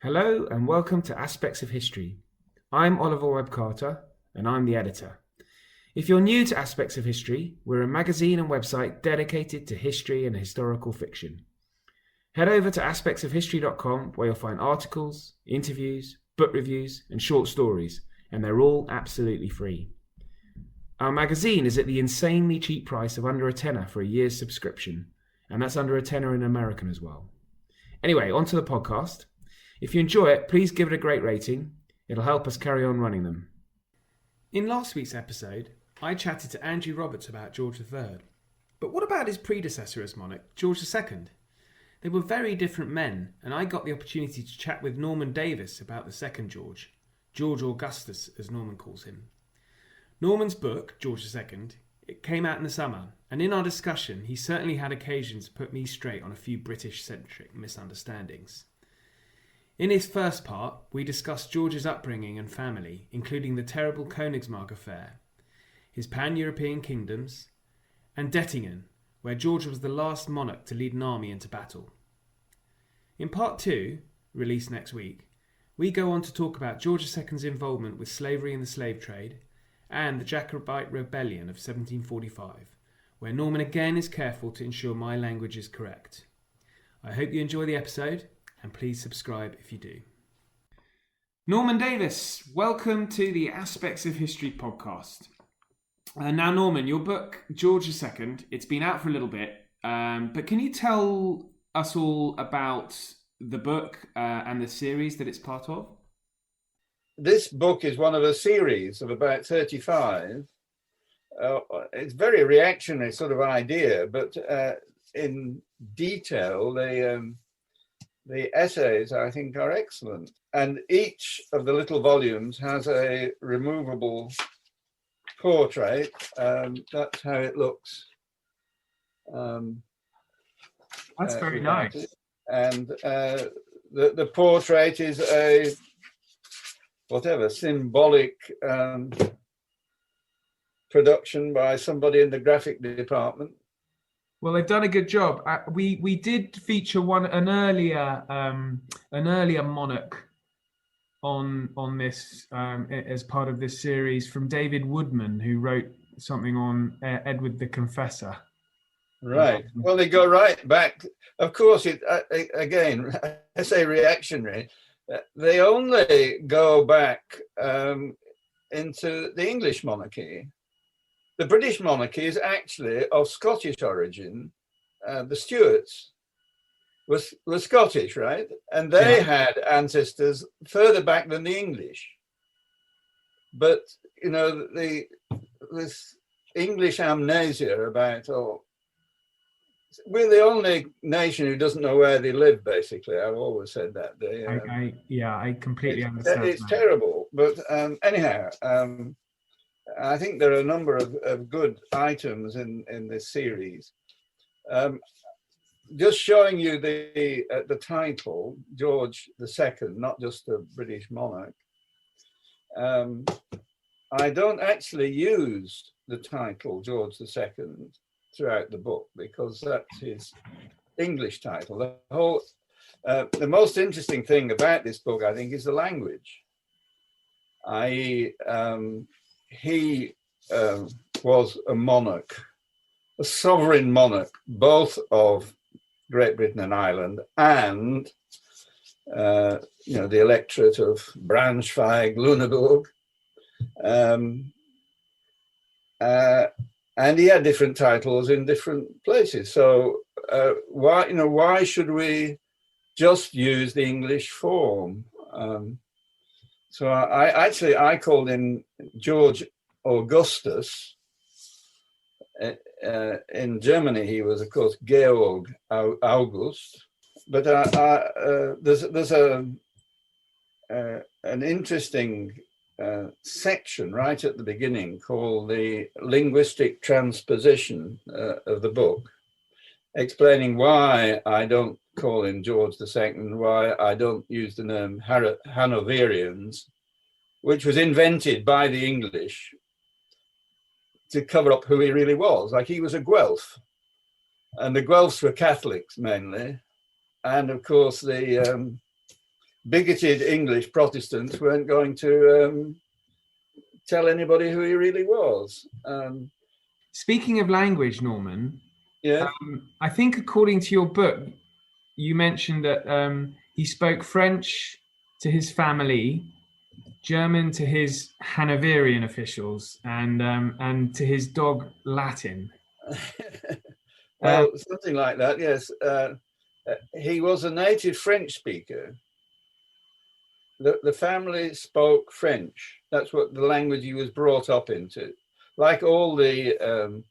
Hello and welcome to Aspects of History. I'm Oliver Webb Carter and I'm the editor. If you're new to Aspects of History, we're a magazine and website dedicated to history and historical fiction. Head over to aspectsofhistory.com where you'll find articles, interviews, book reviews and short stories, and they're all absolutely free. Our magazine is at the insanely cheap price of under a tenner for a year's subscription, and that's under a tenner in American as well. Anyway, on to the podcast. If you enjoy it, please give it a great rating. It'll help us carry on running them. In last week's episode, I chatted to Andrew Roberts about George III. But what about his predecessor as monarch, George II? They were very different men, and I got the opportunity to chat with Norman Davies about the second George, George Augustus as Norman calls him. Norman's book, George II, it came out in the summer, and in our discussion he certainly had occasion to put me straight on a few British-centric misunderstandings. In his first part, we discussed George's upbringing and family, including the terrible Königsmarck affair, his pan-European kingdoms, and Dettingen, where George was the last monarch to lead an army into battle. In part 2, released next week, we go on to talk about George II's involvement with slavery and the slave trade, and the Jacobite Rebellion of 1745, where Norman again is careful to ensure my language is correct. I hope you enjoy the episode, and please subscribe if you do. Norman Davies, welcome to the Aspects of History podcast. Now, Norman, your book, George II, it's been out for a little bit, but can you tell us all about the book and the series that it's part of? This book is one of a series of about 35. It's a very reactionary sort of idea, but in detail, the essays, I think, are excellent. And each of the little volumes has a removable portrait. That's how it looks. That's very nice. And the portrait is a symbolic production by somebody in the graphic department. Well, they've done a good job. We did feature an earlier monarch on this as part of this series from David Woodman, who wrote something on Edward the Confessor. Right. Well, they go right back. Of course, again, I say reactionary. They only go back into the English monarchy. The British monarchy is actually of Scottish origin. The Stuarts were Scottish, right? And they had ancestors further back than the English. But, you know, this English amnesia about, we're the only nation who doesn't know where they live, basically. I've always said that. I completely understand. It's terrible. But anyhow, I think there are a number of good items in this series. Just showing you the title, George II, not just a British monarch. I don't actually use the title George II throughout the book because that's his English title. The most interesting thing about this book, I think, is the language. He was a monarch, a sovereign monarch, both of Great Britain and Ireland, and the electorate of Braunschweig, Lüneburg, and he had different titles in different places. So why should we just use the English form? So I called him George Augustus. In Germany, he was, of course, Georg August. But there's an interesting section right at the beginning called the linguistic transposition of the book, explaining why I don't call him George II, why I don't use the name Hanoverians, which was invented by the English to cover up who he really was. Like, he was a Guelph, and the Guelphs were Catholics mainly, and of course the bigoted English Protestants weren't going to tell anybody who he really was. Speaking of language, Norman, Yeah. I think according to your book, you mentioned that he spoke French to his family, German to his Hanoverian officials, and to his dog Latin. Well, something like that, yes. He was a native French speaker. The family spoke French. That's what the language he was brought up into. Like all the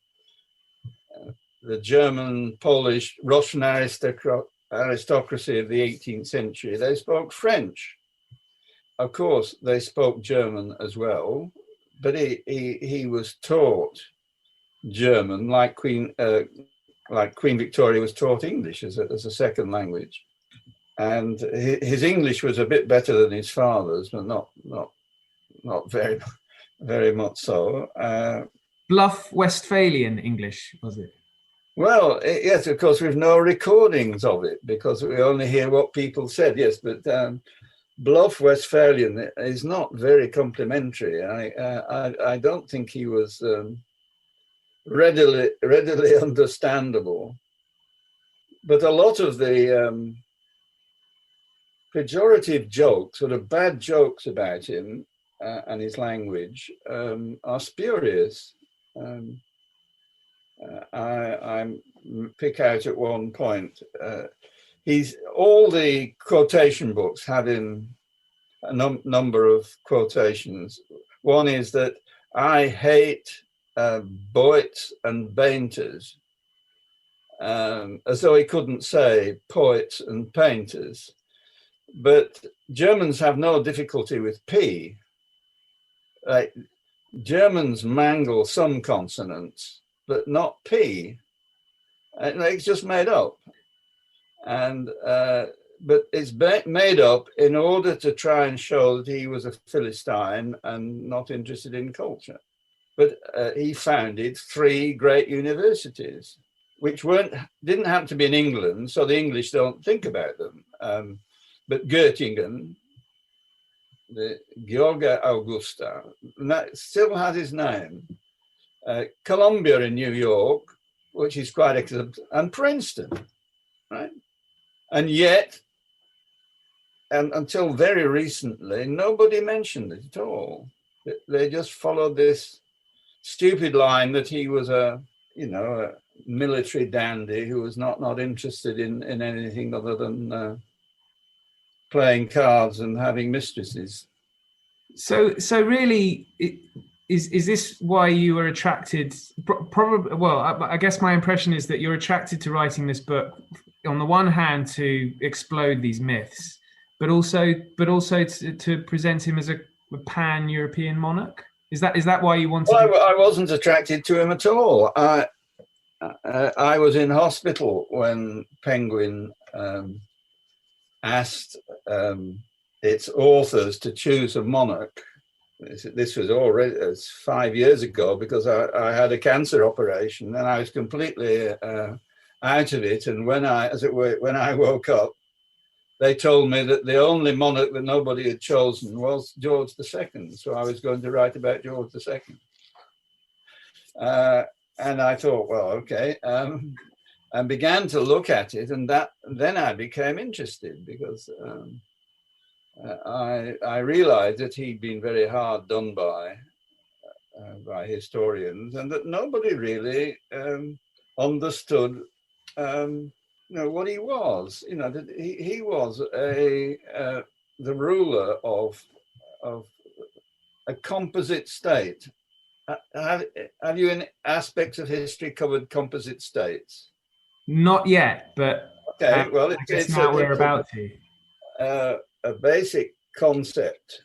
German, Polish, Russian aristocracy of the 18th century, they spoke French. Of course, they spoke German as well, but he was taught German, like Queen Victoria was taught English as a second language, and his English was a bit better than his father's, but not very much so. Bluff Westphalian English, was it? Well, yes, of course, we've no recordings of it because we only hear what people said. Yes, but Bluff Westphalian is not very complimentary. I don't think he was readily understandable. But a lot of the pejorative jokes, sort of bad jokes about him and his language, are spurious. I pick out at one point. All the quotation books have in a number of quotations. One is that I hate poets and painters, as though he couldn't say poets and painters. But Germans have no difficulty with P. Germans mangle some consonants, but not P. It's just made up. And but it's made up in order to try and show that he was a Philistine and not interested in culture. But he founded 3 great universities, which didn't happen to be in England, so the English don't think about them. But Göttingen, the Georgia Augusta, and that still has his name. Columbia in New York, which is quite excellent, and Princeton, right? And yet, and until very recently, nobody mentioned it at all. They just followed this stupid line that he was a military dandy who was not interested in anything other than playing cards and having mistresses. So really, is this why you were attracted? Probably. Well, I guess my impression is that you're attracted to writing this book on the one hand to explode these myths, but also to present him as a pan-European monarch. Is that why you wanted? Well, I wasn't attracted to him at all. I was in hospital when Penguin asked its authors to choose a monarch. This was already 5 years ago because I had a cancer operation and I was completely out of it. And when I woke up, they told me that the only monarch that nobody had chosen was George II. So I was going to write about George II. And I thought, well, okay, and began to look at it. And then I became interested because I realized that he'd been very hard done by historians and that nobody really understood what he was. That he was the ruler of a composite state. Have you in aspects of history covered composite states? Not yet, but okay. Well, it's now we're about to. A basic concept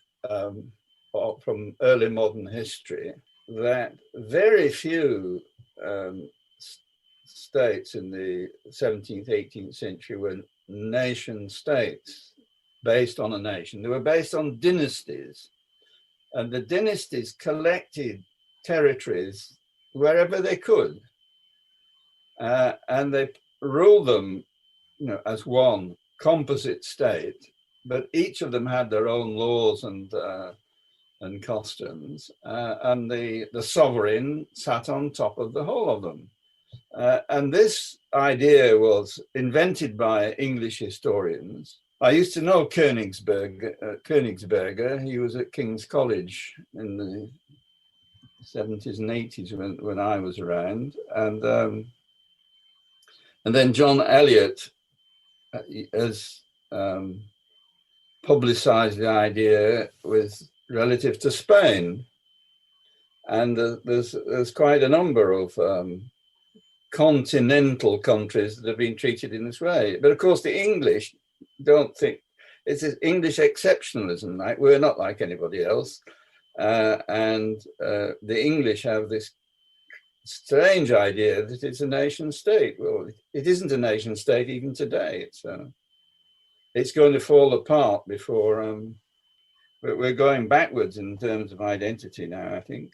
from early modern history that very few states in the 17th, 18th century were nation states based on a nation. They were based on dynasties, and the dynasties collected territories wherever they could, and they ruled them, as one composite state, but each of them had their own laws and costumes, and the sovereign sat on top of the whole of them. And this idea was invented by English historians. I used to know Königsberger. He was at King's College in the 70s and 80s when I was around. And then John Eliot has publicized the idea with relative to Spain. And there's quite a number of continental countries that have been treated in this way. But of course, the English don't think it's English exceptionalism, right? We're not like anybody else. And the English have this strange idea that it's a nation state. Well, it isn't a nation state even today. It's going to fall apart before, we're going backwards in terms of identity now, I think.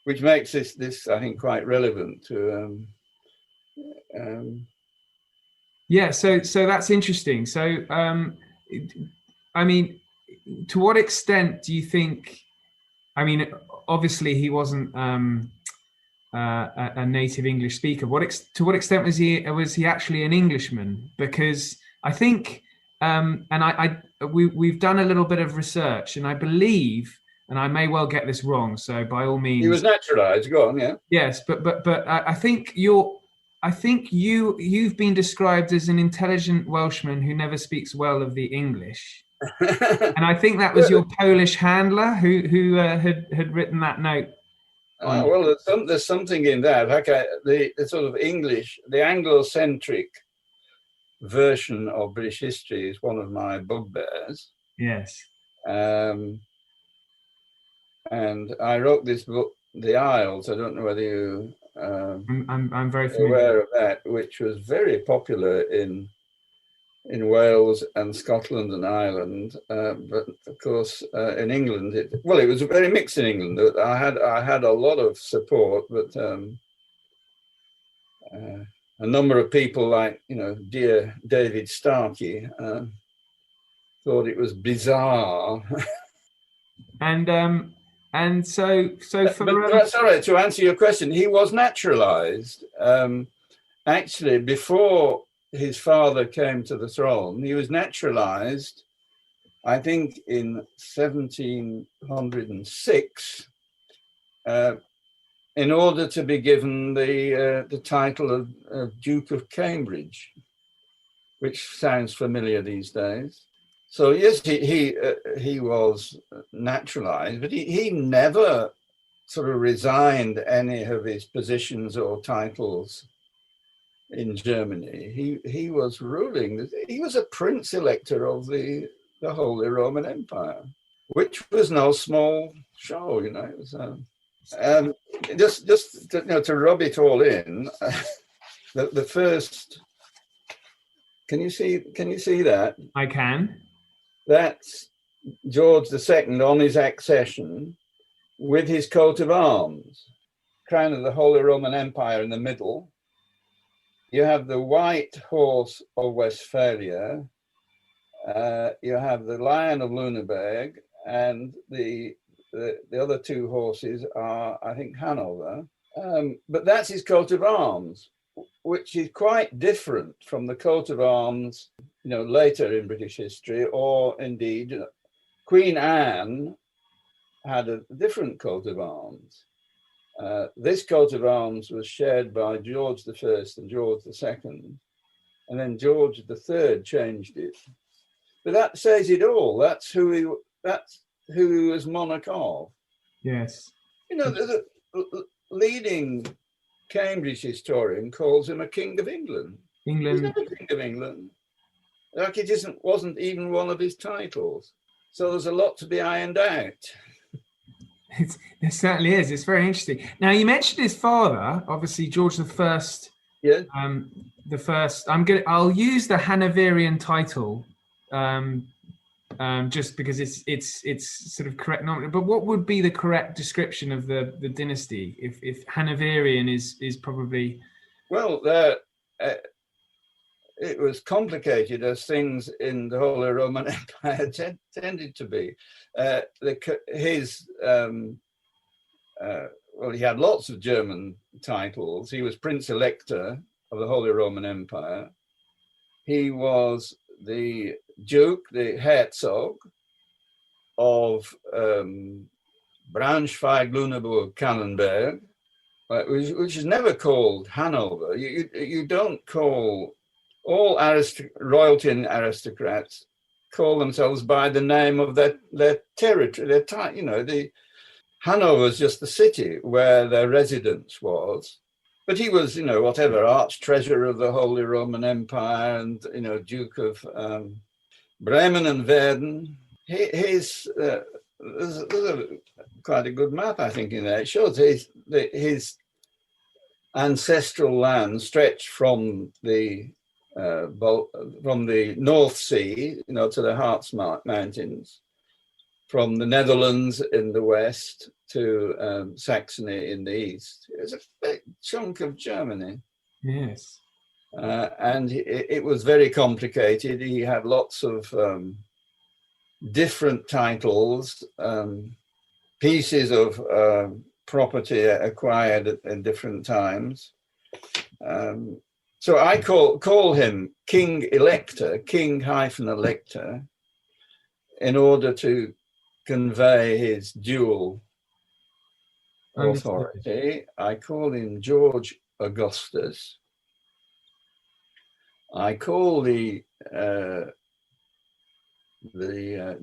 Which makes this I think quite relevant to. Yeah, so that's interesting. So, I mean, to what extent do you think? I mean, obviously he wasn't a native English speaker. To what extent was he actually an Englishman? Because I think, and we've done a little bit of research, and I believe. And I may well get this wrong, so by all means. He was naturalized. Go on, yeah. Yes, but I think you've been described as an intelligent Welshman who never speaks well of the English, and I think that was your Polish handler who had written that note. Well, there's something in that. Okay, the sort of English, the Anglo-centric version of British history is one of my bugbears. Yes. And I wrote this book, The Isles. I don't know whether you I'm very familiar. Aware of that, which was very popular in Wales and Scotland and Ireland. But of course, in England, it was very mixed in England. I had a lot of support, but a number of people, like dear David Starkey, thought it was bizarre. And so for sorry, to answer your question, he was naturalized. Actually, before his father came to the throne, he was naturalized, I think, in 1706, in order to be given the title of Duke of Cambridge, which sounds familiar these days. So yes, he was naturalized, but he never sort of resigned any of his positions or titles in Germany. He was ruling. He was a prince elector of the Holy Roman Empire, which was no small show. It was just to rub it all in. The first. Can you see that? I can. That's George II on his accession with his coat of arms, crown of the Holy Roman Empire in the middle. You have the white horse of Westphalia. You have the Lion of Lüneburg, and the other two horses are, I think, Hanover. But that's his coat of arms, which is quite different from the coat of arms, later in British history, or indeed Queen Anne had a different coat of arms. This coat of arms was shared by George I and George II, and then George III changed it. But that says it all. That's who he was monarch of. Yes. The leading Cambridge historian calls him a king of England. He's not a king of England. Like it wasn't even one of his titles. So there's a lot to be ironed out. It certainly is. It's very interesting. Now, you mentioned his father, obviously George I. Yeah. The first. I'll use the Hanoverian title, just because it's sort of correct. But what would be the correct description of the dynasty if Hanoverian is probably? Well, it was complicated as things in the Holy Roman Empire tended to be. Well, he had lots of German titles. He was Prince Elector of the Holy Roman Empire. He was the Duke, the Herzog of Braunschweig, Lüneburg, Kallenberg, which is never called Hanover. You don't call all royalty and aristocrats call themselves by the name of their territory, their time. You know, Hanover is just the city where their residence was. But he was, you know, whatever, arch treasurer of the Holy Roman Empire and, you know, Duke of Bremen and Verden. There's quite a good map, I think, in there. It shows his ancestral land stretched from the North Sea, you know, to the Harz Mountains, from the Netherlands in the west to Saxony in the east. It's a big chunk of Germany. Yes. And it was very complicated. He had lots of different titles, pieces of property acquired at different times. So I call him King Elector, King-Elector, in order to convey his dual authority. I call him George Augustus. I call the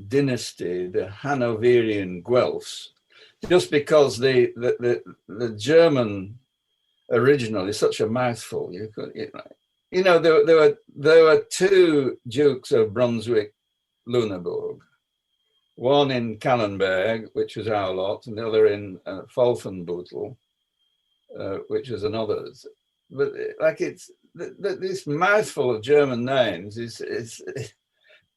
dynasty the Hanoverian Guelphs, just because the German original is such a mouthful. You know, there were two dukes of Brunswick, Lüneburg, one in Kallenberg, which was our lot, and the other in Wolfenbüttel, which was another's. But like this mouthful of German names is if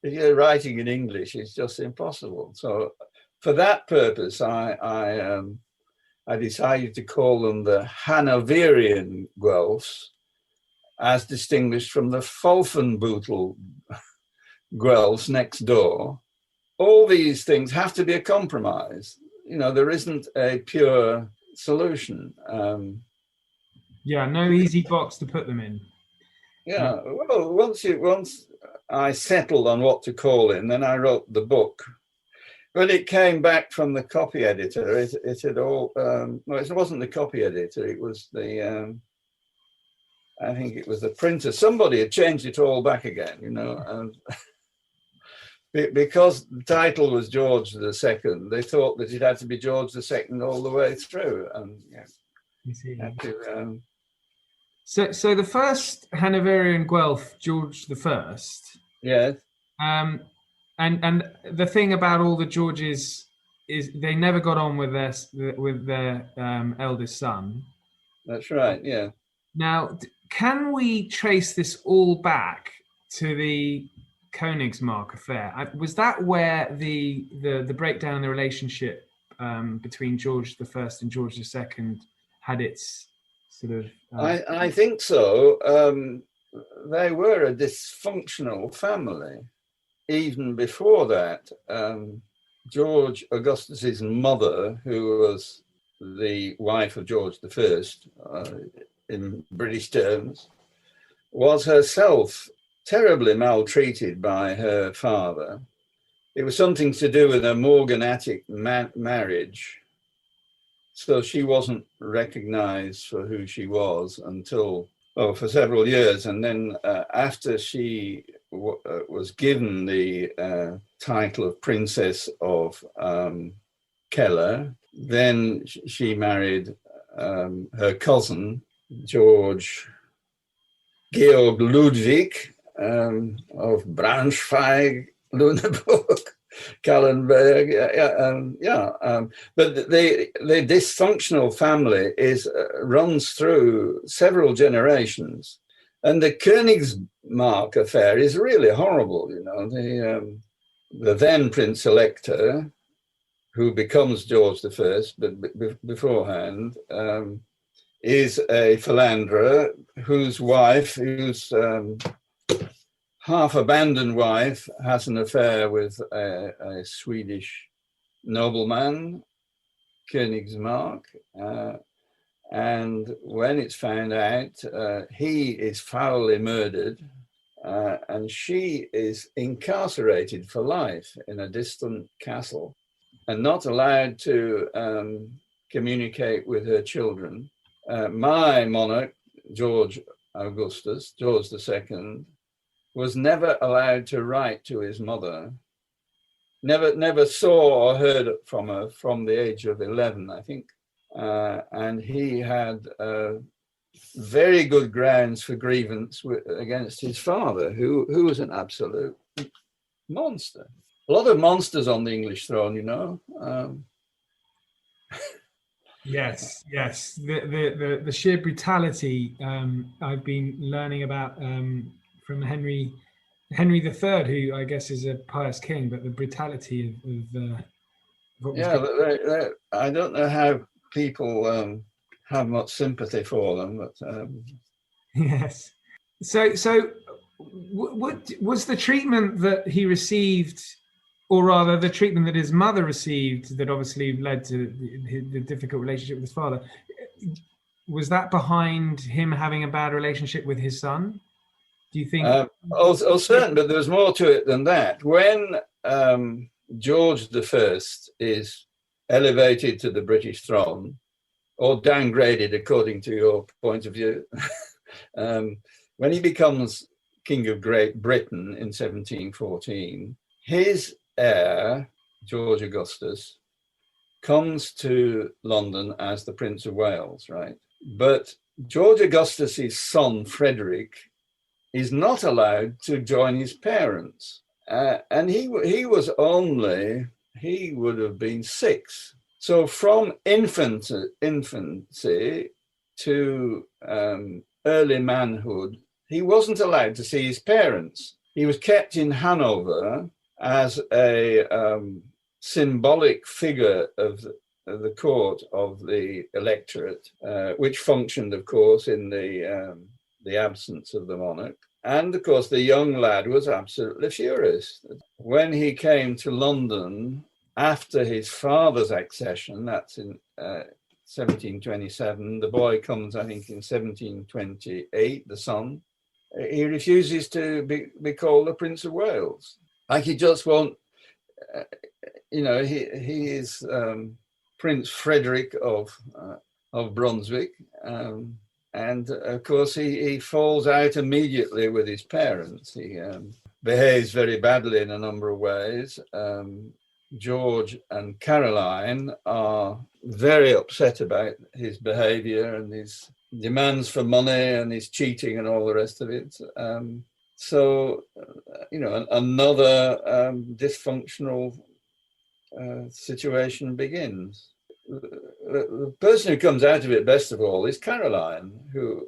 you're writing in English, it's just impossible. So for that purpose, I decided to call them the Hanoverian Guelphs, as distinguished from the Wolfenbüttel Guelphs next door. All these things have to be a compromise. You know, there isn't a pure solution. Yeah, no easy box to put them in. Yeah, well, once I settled on what to call it, and then I wrote the book. When it came back from the copy editor, it had all, no, it wasn't the copy editor, it was the, I think it was the printer. Somebody had changed it all back again, you know, and because the title was George II, they thought that it had to be George II all the way through. And yeah, had to, So the first Hanoverian Guelph, George I. Yes. And the thing about all the Georges is they never got on with their eldest son. That's right. Yeah. Now, can we trace this all back to the Königsmarck affair? Was that where the breakdown in the relationship between George I and George II had its sort of? I think so. They were a dysfunctional family. Even before that, George Augustus's mother, who was the wife of George I, in British terms, was herself terribly maltreated by her father. It was something to do with a morganatic marriage. So she wasn't recognized for who she was until, for several years. And then after she was given the title of Princess of Keller, then she married her cousin, Georg Ludwig of Braunschweig, Lüneburg, Kallenberg. But the dysfunctional family runs through several generations. And the Königsmarck affair is really horrible, you know. The then Prince Elector, who becomes George I, but beforehand, is a philanderer whose wife, whose half-abandoned wife has an affair with a Swedish nobleman, Königsmark, and when it's found out, he is foully murdered, and she is incarcerated for life in a distant castle and not allowed to communicate with her children. My monarch, George Augustus, George II, was never allowed to write to his mother, never saw or heard from her from the age of 11, I think. And he had very good grounds for grievance against his father, who was an absolute monster. A lot of monsters on the English throne, you know. Yes. The sheer brutality I've been learning about from Henry III, who I guess is a pious king, but the brutality of what was I don't know how people have much sympathy for them, but yes. So what was the treatment that he received, or rather the treatment that his mother received, that obviously led to the difficult relationship with his father? Was that behind him having a bad relationship with his son? Do you think? Certain, but there's more to it than that. When George I is elevated to the British throne, or downgraded according to your point of view, when he becomes King of Great Britain in 1714, his heir, George Augustus, comes to London as the Prince of Wales, right? But George Augustus's son, Frederick, is not allowed to join his parents. And he would have been 6. So from infancy to early manhood, he wasn't allowed to see his parents. He was kept in Hanover as a symbolic figure of the court of the electorate, which functioned, of course, in the absence of the monarch. And of course, the young lad was absolutely furious. When he came to London after his father's accession, that's in 1727, the boy comes, I think, in 1728, the son, he refuses to be called the Prince of Wales. Like he just won't, he is Prince Frederick of Brunswick. And of course, he falls out immediately with his parents. He behaves very badly in a number of ways. George and Caroline are very upset about his behavior and his demands for money and his cheating and all the rest of it. Another dysfunctional situation begins. The person who comes out of it best of all is Caroline, who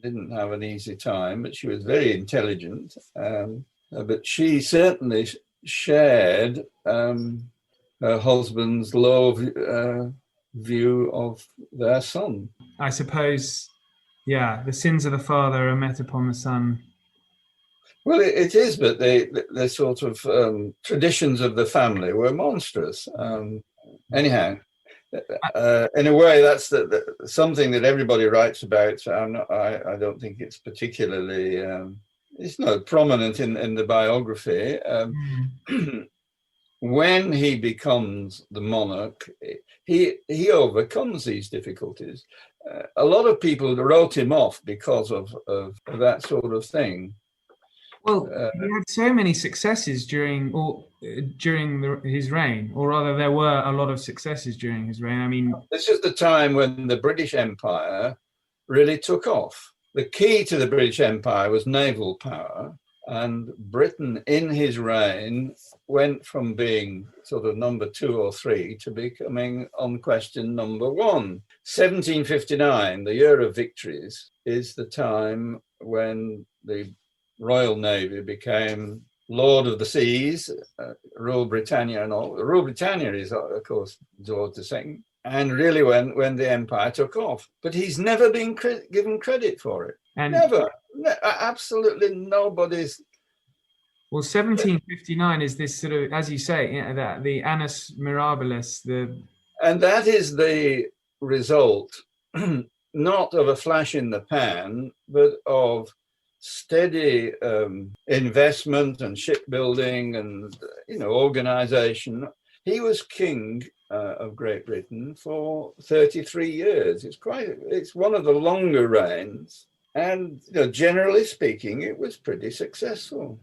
didn't have an easy time, but she was very intelligent. But she certainly shared her husband's low view of their son. I suppose, yeah, the sins of the father are met upon the son. Well, it is, but the sort of traditions of the family were monstrous. Anyhow, in a way, that's something that everybody writes about. So I don't think it's particularly. It's not prominent in the biography. When he becomes the monarch, he overcomes these difficulties. A lot of people wrote him off because of that sort of thing. Well, he had so many successes during his reign, or rather, there were a lot of successes during his reign. I mean, this is the time when the British Empire really took off. The key to the British Empire was naval power, and Britain, in his reign, went from being sort of number 2 or 3 to becoming unquestioned number 1. 1759, the year of victories, is the time when the Royal Navy became Lord of the Seas, Rule Britannia and all. Rule Britannia is, of course, George II, and really when the empire took off. But he's never been given credit for it. Never. Absolutely nobody's. Well, 1759 is this sort of, as you say, that the annus mirabilis, And that is the result, not of a flash in the pan, but of steady investment and shipbuilding and organization. He was king of Great Britain for 33 years. It's one of the longer reigns, and generally speaking, it was pretty successful.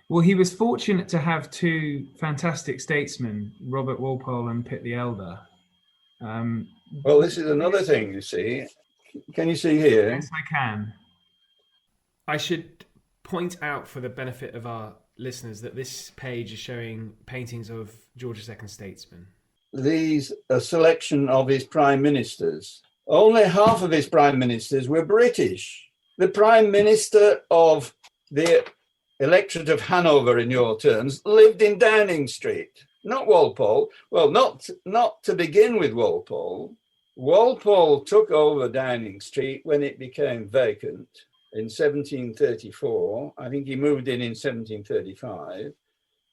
Well, he was fortunate to have two fantastic statesmen, Robert Walpole and Pitt the Elder. Well, this is another thing, you see. Can you see here? Yes, I can. I should point out for the benefit of our listeners that this page is showing paintings of George II statesmen. These a selection of his prime ministers. Only half of his prime ministers were British. The prime minister of the electorate of Hanover, in your terms, lived in Downing Street, not Walpole. Well, not to begin with Walpole. Walpole took over Downing Street when it became vacant in 1734. I think he moved in 1735.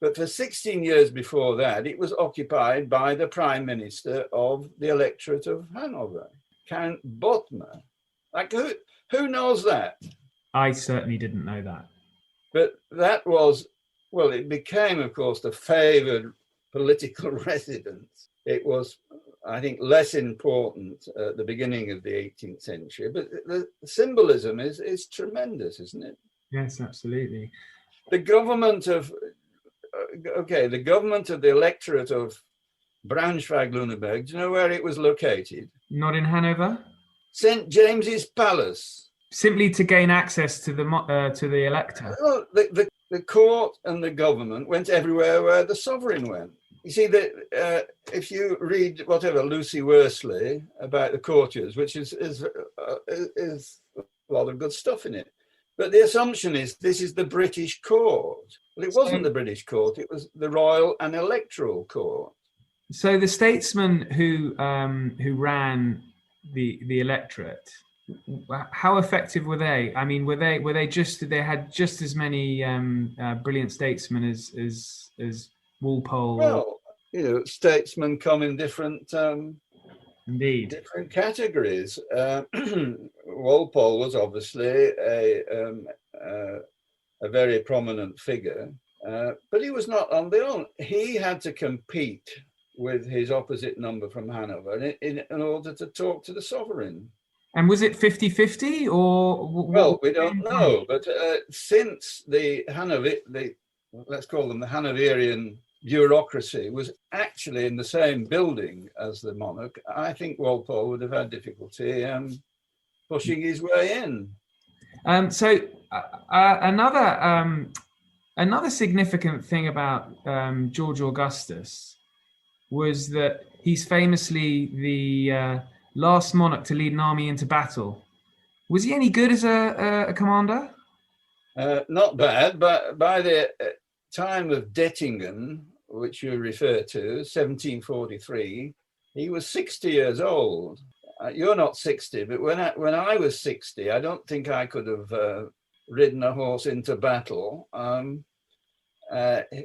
But for 16 years before that, it was occupied by the prime minister of the electorate of Hanover, Count Bottmer. Like, who knows that? I certainly didn't know that. But that was, well, it became, of course, the favoured political residence. It was, I think, less important at the beginning of the 18th century. But the symbolism is tremendous, isn't it? Yes, absolutely. The government of the electorate of Braunschweig-Lüneburg, do you know where it was located? Not in Hanover? St. James's Palace. Simply to gain access to the elector. Well, the court and the government went everywhere where the sovereign went. You see, that if you read whatever Lucy Worsley about the courtiers, which is a lot of good stuff in it, but the assumption is this is the British court. Well, it wasn't the British court; it was the royal and electoral court. So the statesmen who ran the electorate, how effective were they? I mean, they had just as many brilliant statesmen as Walpole? Well, statesmen come in different indeed different categories. Walpole was obviously a very prominent figure, but he was not on the own. He had to compete with his opposite number from Hanover in order to talk to the sovereign. And was it 50-50 or? Well, we don't know, but since let's call them the Hanoverian bureaucracy was actually in the same building as the monarch, I think Walpole would have had difficulty pushing his way in. So another significant thing about George Augustus was that he's famously the last monarch to lead an army into battle. Was he any good as a commander? Not bad, but by the time of Dettingen, which you refer to, 1743, he was 60 years old. You're not 60, but when I was 60, I don't think I could have ridden a horse into battle.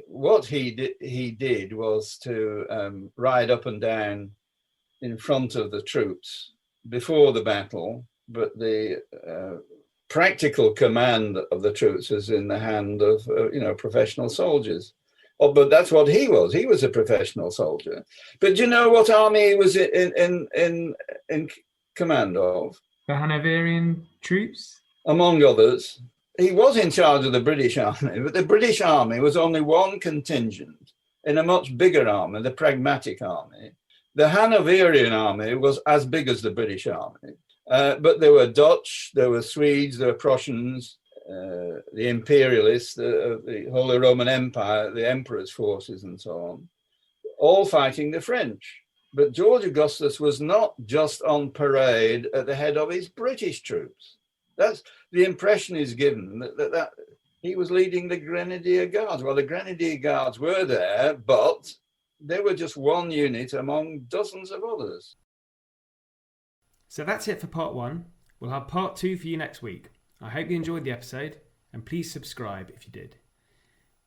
What he did was to ride up and down in front of the troops before the battle, but the practical command of the troops was in the hand of professional soldiers. Oh, but that's what he was. He was a professional soldier. But do you know what army he was in command of? The Hanoverian troops? Among others. He was in charge of the British army, but the British army was only one contingent in a much bigger army, the Pragmatic Army. The Hanoverian army was as big as the British army, but there were Dutch, there were Swedes, there were Prussians, the imperialists, the Holy Roman Empire, the emperor's forces and so on, all fighting the French. But George Augustus was not just on parade at the head of his British troops. That's the impression is given that he was leading the Grenadier Guards. Well, the Grenadier Guards were there, but they were just one unit among dozens of others. So that's it for part one. We'll have part two for you next week. I hope you enjoyed the episode, and please subscribe if you did.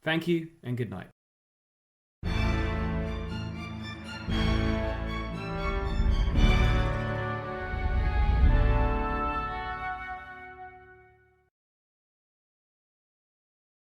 Thank you and good night.